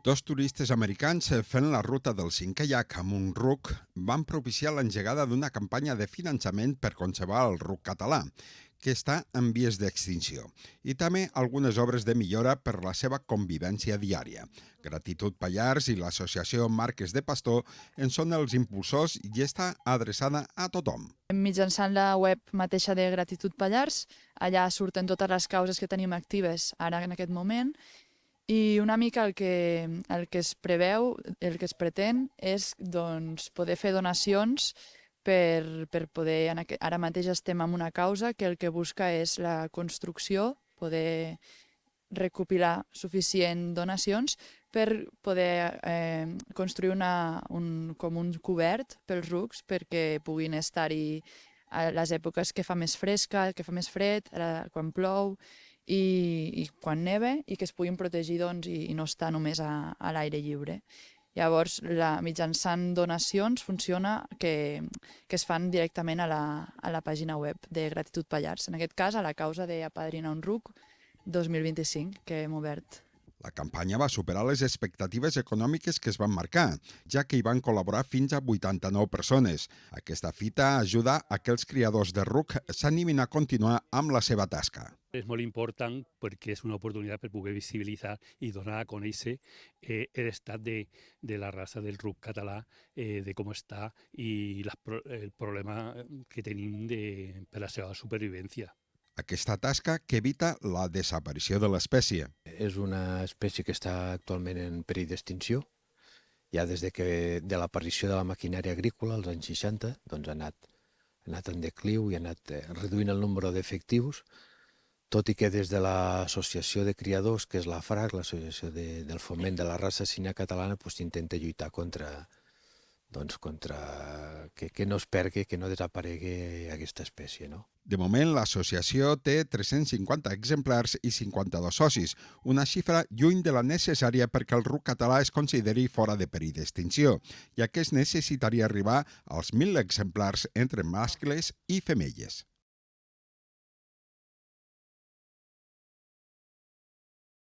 Dos turistes americans fent la ruta del cinquè llac amb un ruc van propiciar l'engegada d'una campanya de finançament per conservar el ruc català, que està en vies d'extinció, i també algunes obres de millora per la seva convivència diària. Gratitud Pallars i l'associació Marques de Pastor en són els impulsors i està adreçada a tothom. Mitjançant la web mateixa de Gratitud Pallars, allà surten totes les causes que tenim actives ara en aquest moment, i una mica el que es preveu, el que es pretén, és poder fer donacions per poder... Ara mateix estem en una causa que el que busca és la construcció, poder recopilar suficient donacions per poder construir com un cobert pels rucs perquè puguin estar-hi a les èpoques que fa més fresca, que fa més fred, quan plou i quan neve, i que es puguin protegir i no estar només a l'aire lliure. Llavors, mitjançant donacions funciona que es fan directament a la pàgina web de Gratitud Pallars. En aquest cas, a la causa d'Apadrinar un ruc 2025, que hem obert. La campanya va superar les expectatives econòmiques que es van marcar, ja que hi van col·laborar fins a 89 persones. Aquesta fita ajuda a que els criadors de ruc s'animin a continuar amb la seva tasca. És molt important perquè és una oportunitat per poder visibilitzar i donar a conèixer l'estat de la raça del ruc català, de com està i el problema que tenim per la seva supervivència. Aquesta tasca que evita la desaparició de l'espècie. És una espècie que està actualment en perill d'extinció. Ja des de l'aparició de la maquinària agrícola als anys 60 ha anat en decliu i ha anat reduint el nombre d'efectius, tot i que des de l'associació de criadors, que és la FRAC, l'associació del foment de la raça equina catalana, intenta lluitar contra que no es perdi, que no desaparegui aquesta espècie, no? De moment, l'associació té 350 exemplars i 52 socis, una xifra lluny de la necessària perquè el ruc català es consideri fora de perill d'extinció, ja que es necessitaria arribar als 1.000 exemplars entre mascles i femelles.